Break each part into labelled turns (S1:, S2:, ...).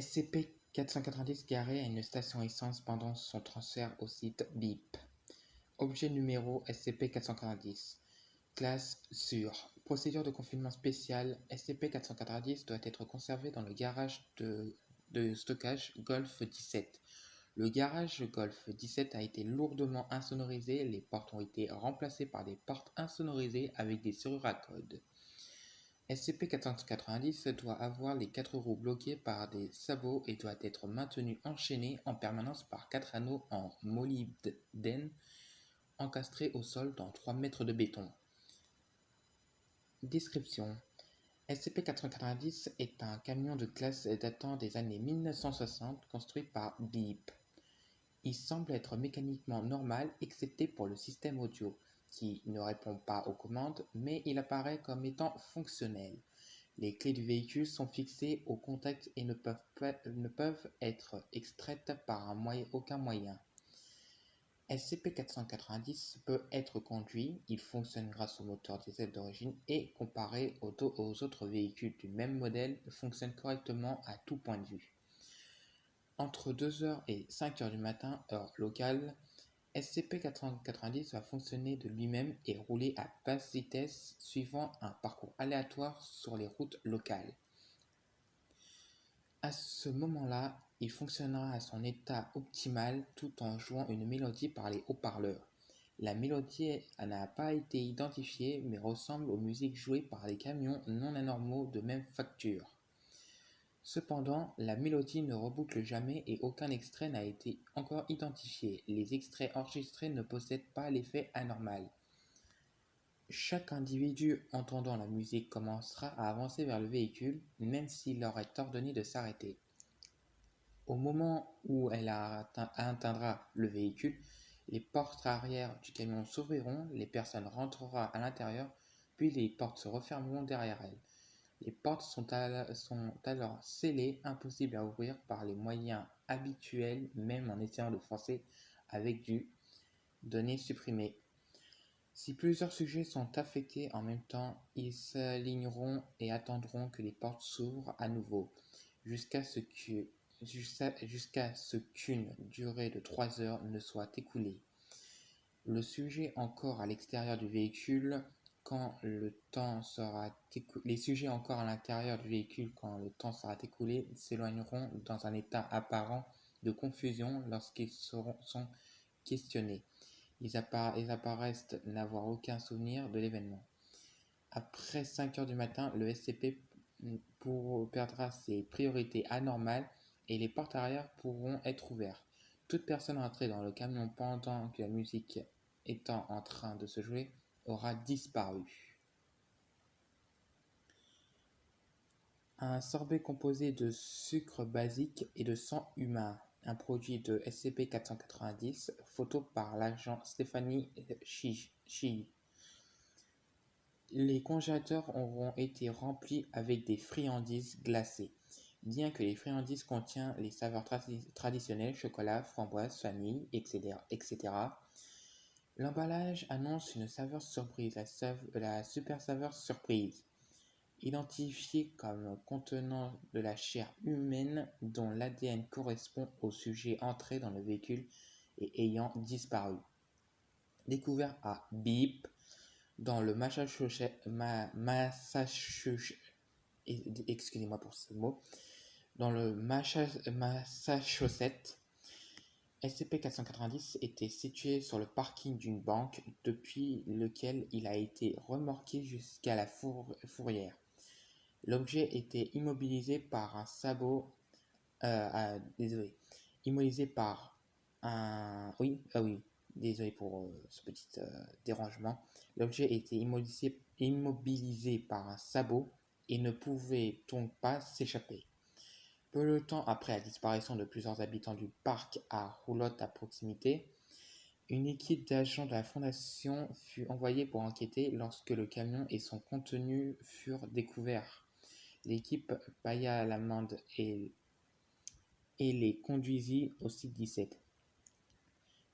S1: SCP-490 garé à une station essence pendant son transfert au site BIP. Objet numéro SCP-490. Classe sûre. Procédure de confinement spéciale. SCP-490 doit être conservé dans le garage de stockage Golf 17. Le garage Golf 17 a été lourdement insonorisé. Les portes ont été remplacées par des portes insonorisées avec des serrures à code. SCP-490 doit avoir les 4 roues bloquées par des sabots et doit être maintenu enchaîné en permanence par 4 anneaux en molybdène encastrés au sol dans 3 mètres de béton. Description: SCP-490 est un camion de classe datant des années 1960 construit par BIP. Il semble être mécaniquement normal excepté pour le système audio, qui ne répond pas aux commandes, mais il apparaît comme étant fonctionnel. Les clés du véhicule sont fixées au contact et ne peuvent être extraites par aucun moyen. SCP-490 peut être conduit, il fonctionne grâce au moteur diesel d'origine et, comparé aux autres véhicules du même modèle, fonctionne correctement à tout point de vue. Entre 2h et 5h du matin, heure locale, SCP-490 va fonctionner de lui-même et rouler à basse vitesse suivant un parcours aléatoire sur les routes locales. À ce moment-là, il fonctionnera à son état optimal tout en jouant une mélodie par les haut-parleurs. La mélodie n'a pas été identifiée mais ressemble aux musiques jouées par les camions non anormaux de même facture. Cependant, la mélodie ne reboucle jamais et aucun extrait n'a été encore identifié. Les extraits enregistrés ne possèdent pas l'effet anormal. Chaque individu entendant la musique commencera à avancer vers le véhicule, même s'il leur est ordonné de s'arrêter. Au moment où elle atteindra le véhicule, les portes arrière du camion s'ouvriront, les personnes rentreront à l'intérieur, puis les portes se refermeront derrière elles. Les portes sont alors scellées, impossibles à ouvrir par les moyens habituels, même en essayant de forcer avec du données supprimées. Si plusieurs sujets sont affectés en même temps, ils s'aligneront et attendront que les portes s'ouvrent à nouveau, jusqu'à ce qu'une durée de 3 heures ne soit écoulée. Le sujet encore à l'extérieur du véhicule les sujets encore à l'intérieur du véhicule quand le temps sera écoulé s'éloigneront dans un état apparent de confusion lorsqu'ils sont questionnés. Ils apparaissent n'avoir aucun souvenir de l'événement. Après 5h du matin, le SCP perdra ses priorités anormales et les portes arrière pourront être ouvertes. Toute personne entrée dans le camion pendant que la musique étant en train de se jouer aura disparu. Un sorbet composé de sucre basique et de sang humain, un produit de SCP-490, photo par l'agent Stephanie Shi. Les congélateurs auront été remplis avec des friandises glacées. Bien que les friandises contiennent les saveurs traditionnelles, chocolat, framboise, vanille, etc., l'emballage annonce une saveur surprise, la super saveur surprise, identifiée comme contenant de la chair humaine dont l'ADN correspond au sujet entré dans le véhicule et ayant disparu. Découvert à BIP, dans le Massachusetts, excusez-moi pour ce mot, dans le Massachusetts, SCP-490 était situé sur le parking d'une banque depuis lequel il a été remorqué jusqu'à la fourrière. L'objet était immobilisé par un sabot, immobilisé par un, désolé pour ce petit dérangement. L'objet était immobilisé par un sabot et ne pouvait donc pas s'échapper. Peu de temps après la disparition de plusieurs habitants du parc à roulotte à proximité, une équipe d'agents de la Fondation fut envoyée pour enquêter lorsque le camion et son contenu furent découverts. L'équipe paya l'amende et les conduisit au site 17.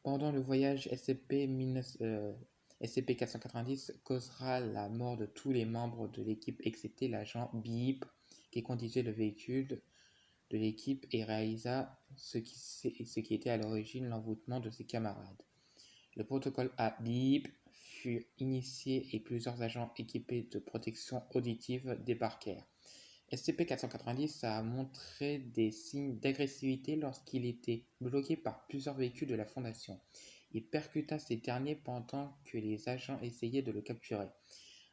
S1: Pendant le voyage, SCP-490 causera la mort de tous les membres de l'équipe excepté l'agent BIP qui conduisait le véhicule de l'équipe et réalisa ce qui était à l'origine l'envoûtement de ses camarades. Le protocole A-Beep fut initié et plusieurs agents équipés de protection auditive débarquèrent. SCP-490 a montré des signes d'agressivité lorsqu'il était bloqué par plusieurs véhicules de la Fondation. Il percuta ces derniers pendant que les agents essayaient de le capturer.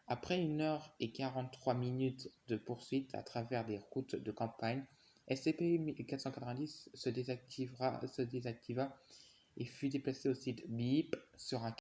S1: Après 1h43 de poursuite à travers des routes de campagne, SCP-490 se désactiva et fut déplacé au site Beep sur un